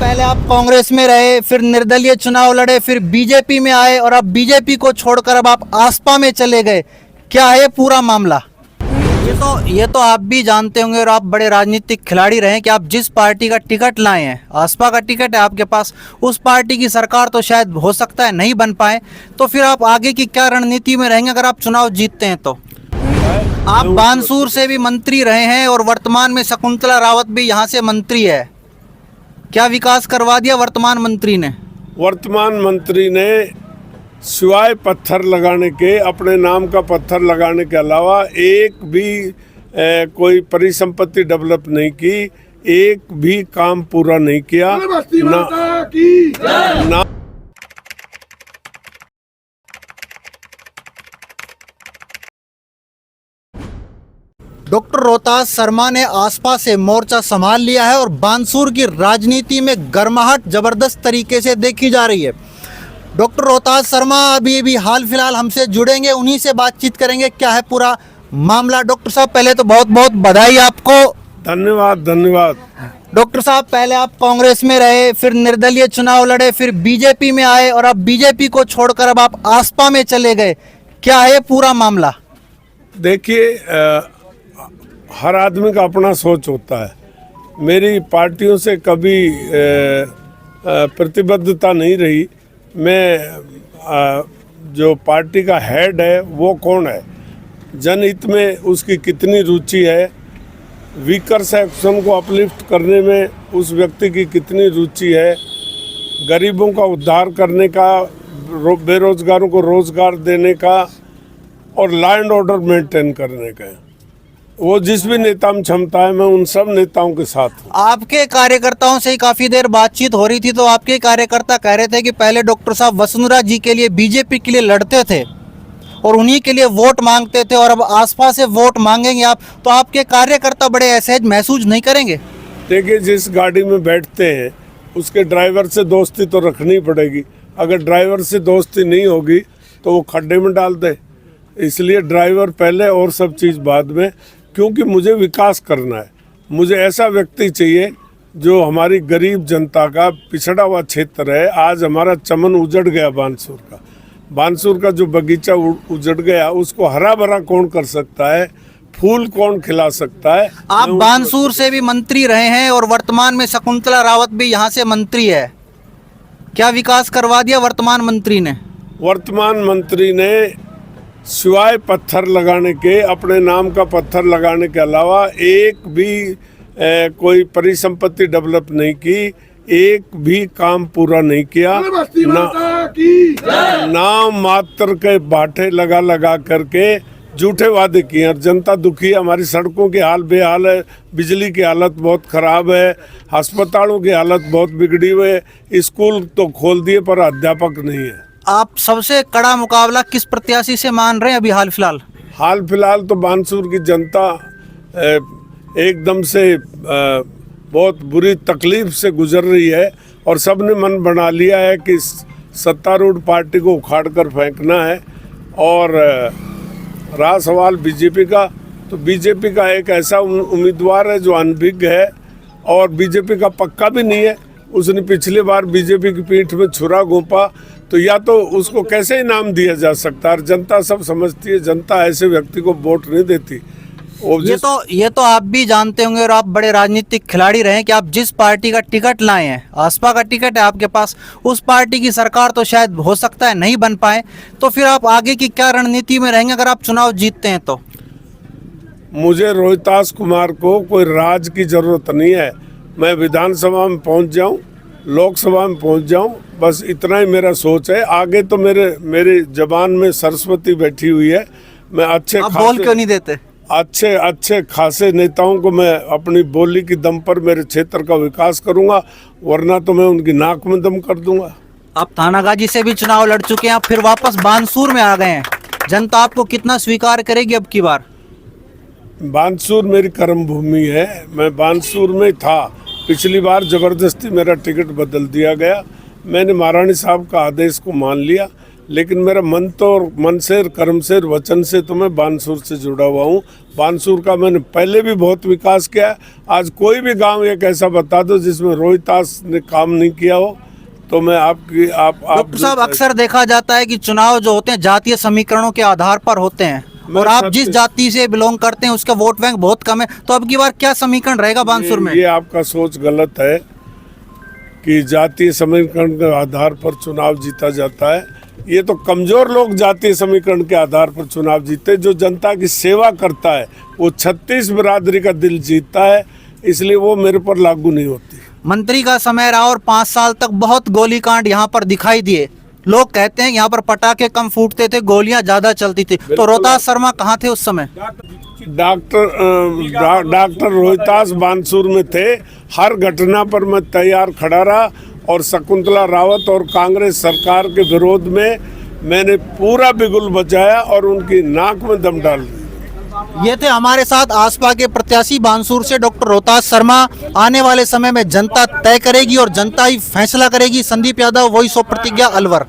पहले आप कांग्रेस में रहे, फिर निर्दलीय चुनाव लड़े, फिर बीजेपी में आए और अब बीजेपी को छोड़कर अब आप आसपा में चले गए। क्या है पूरा मामला? ये तो आप भी जानते होंगे और आप बड़े राजनीतिक खिलाड़ी रहे कि आप जिस पार्टी का टिकट लाए हैं, आसपा का टिकट है आपके पास, उस पार्टी की सरकार तो शायद हो सकता है नहीं बन पाए, तो फिर आप आगे की क्या रणनीति में रहेंगे अगर आप चुनाव जीतते हैं तो? आप बानसूर से भी मंत्री रहे हैं और वर्तमान में शकुंतला रावत भी यहाँ से मंत्री है। क्या विकास करवा दिया वर्तमान मंत्री ने? वर्तमान मंत्री ने सिवाय पत्थर लगाने के, अपने नाम का पत्थर लगाने के अलावा एक भी कोई परिसंपत्ति डेवलप नहीं की, एक भी काम पूरा नहीं किया ना। डॉक्टर रोहतास शर्मा ने आसपा से मोर्चा संभाल लिया है और बानसूर की राजनीति में गर्माहट जबरदस्त तरीके से देखी जा रही है। डॉक्टर रोहतास शर्मा अभी हाल फिलहाल हमसे जुड़ेंगे, उन्हीं से बातचीत करेंगे क्या है पूरा मामला। डॉक्टर साहब पहले तो बहुत बहुत बधाई आपको। धन्यवाद धन्यवाद। डॉक्टर साहब पहले आप कांग्रेस में रहे, फिर निर्दलीय चुनाव लड़े, फिर बीजेपी में आए और अब बीजेपी को छोड़कर अब आप आसपा में चले गए। क्या है पूरा मामला? देखिए, हर आदमी का अपना सोच होता है। मेरी पार्टियों से कभी प्रतिबद्धता नहीं रही। मैं जो पार्टी का हेड है वो कौन है, जनहित में उसकी कितनी रुचि है, वीकर सेक्शन को अपलिफ्ट करने में उस व्यक्ति की कितनी रुचि है, गरीबों का उद्धार करने का, बेरोजगारों को रोजगार देने का और लॉ एंड ऑर्डर मेंटेन करने का, वो जिस भी नेता में क्षमता है, मैं उन सब नेताओं के साथ हूँ। आपके कार्यकर्ताओं से ही काफी देर बातचीत हो रही थी तो आपके कार्यकर्ता कह रहे थे कि पहले डॉक्टर साहब वसुंधरा जी के लिए, बीजेपी के लिए लड़ते थे और उन्हीं के लिए वोट मांगते थे और अब आसपा से वोट मांगेंगे आप, तो आपके कार्यकर्ता बड़े असहज महसूस नहीं करेंगे? देखिए, जिस गाड़ी में बैठते हैं उसके ड्राइवर से दोस्ती तो रखनी पड़ेगी। अगर ड्राइवर से दोस्ती नहीं होगी तो वो खड्डे में डाल दे। इसलिए ड्राइवर पहले और सब चीज़ बाद में, क्योंकि मुझे विकास करना है। मुझे ऐसा व्यक्ति चाहिए जो हमारी गरीब जनता का पिछड़ा हुआ क्षेत्र है। आज हमारा चमन उजड़ गया, बानसूर का जो बगीचा उजड़ गया, उसको हरा भरा कौन कर सकता है, फूल कौन खिला सकता है? आप बानसूर से भी मंत्री रहे हैं और वर्तमान में शकुंतला रावत भी यहाँ से मंत्री है। क्या विकास करवा दिया वर्तमान मंत्री ने? वर्तमान मंत्री ने सिवाय पत्थर लगाने के, अपने नाम का पत्थर लगाने के अलावा एक भी कोई परिसंपत्ति डेवलप नहीं की, एक भी काम पूरा नहीं किया ना। नाम मात्र के बाटे लगा करके झूठे वादे किए और जनता दुखी है। हमारी सड़कों की हाल बेहाल है, बिजली की हालत बहुत ख़राब है, अस्पतालों की हालत बहुत बिगड़ी हुई है, स्कूल तो खोल दिए पर अध्यापक नहीं है। आप सबसे कड़ा मुकाबला किस प्रत्याशी से मान रहे हैं अभी हाल फिलहाल? हाल फिलहाल तो बानसूर की जनता एकदम से बहुत बुरी तकलीफ से गुजर रही है और सबने मन बना लिया है कि सत्तारूढ़ पार्टी को उखाड़ कर फेंकना है। और रहा सवाल बीजेपी का, तो बीजेपी का एक ऐसा उम्मीदवार है जो अनभिज्ञ है और बीजेपी का पक्का भी नहीं है। उसने पिछली बार बीजेपी की पीठ में छुरा घोंपा, तो या तो उसको कैसे इनाम दिया जा सकता है? जनता सब समझती है, जनता ऐसे व्यक्ति को वोट नहीं देती। ये तो आप भी जानते होंगे और आप बड़े राजनीतिक खिलाड़ी रहे कि आप जिस पार्टी का टिकट लाए हैं, आसपा का टिकट है आपके पास, उस पार्टी की सरकार तो शायद हो सकता है नहीं बन पाए, तो फिर आप आगे की क्या रणनीति में रहेंगे अगर आप चुनाव जीतते हैं तो? मुझे रोहितास कुमार को कोई राज की जरूरत नहीं है। मैं विधानसभा में पहुंच जाऊं, लोकसभा में पहुंच जाऊं, बस इतना ही मेरा सोच है। आगे तो मेरी जबान में सरस्वती बैठी हुई है। मैं आप बोल क्यों नहीं देते? अच्छे खासे नेताओं को मैं अपनी बोली की दम पर मेरे क्षेत्र का विकास करूंगा, वरना तो मैं उनकी नाक में दम कर दूंगा। आप थानागाजी से भी चुनाव लड़ चुके हैं, आप फिर वापस बानसूर में आ गए हैं। जनता आपको कितना स्वीकार करेगी अब की बार? बानसूर मेरी कर्म भूमि है। मैं बानसूर में था, पिछली बार जबरदस्ती मेरा टिकट बदल दिया गया। मैंने महारानी साहब का आदेश को मान लिया, लेकिन मेरा मन तो मन से कर्म से वचन से तो मैं बानसूर से जुड़ा हुआ हूँ। बानसूर का मैंने पहले भी बहुत विकास किया है। आज कोई भी गांव एक ऐसा बता दो जिसमें रोहितास ने काम नहीं किया हो तो मैं आपकी आप डॉक्टर साहब, अक्सर देखा जाता है कि चुनाव जो होते हैं जातीय समीकरणों के आधार पर होते हैं और आप जिस जाति से बिलोंग करते हैं उसका वोट बैंक बहुत कम है, तो अब की बार क्या समीकरण रहेगा बानसूर में? ये आपका सोच गलत है कि जातीय समीकरण के आधार पर चुनाव जीता जाता है। ये तो कमजोर लोग जातीय समीकरण के आधार पर चुनाव जीते। जो जनता की सेवा करता है वो 36 बिरादरी का दिल जीतता है, इसलिए वो मेरे पर लागू नहीं होती। मंत्री का समय रहा और 5 साल तक बहुत गोलीकांड यहाँ पर दिखाई दिए। लोग कहते हैं यहाँ पर पटाखे कम फूटते थे, गोलियां ज्यादा चलती थी। तो रोहतास शर्मा कहाँ थे उस समय? डॉक्टर रोहितास बानसूर में थे। हर घटना पर मैं तैयार खड़ा रहा और शकुंतला रावत और कांग्रेस सरकार के विरोध में मैंने पूरा बिगुल बजाया और उनकी नाक में दम डाल दिया। ये थे हमारे साथ आसपा के प्रत्याशी बानसूर से डॉक्टर रोहतास शर्मा। आने वाले समय में जनता तय करेगी और जनता ही फैसला करेगी। संदीप यादव, वॉइस ऑफ प्रतिज्ञा, अलवर।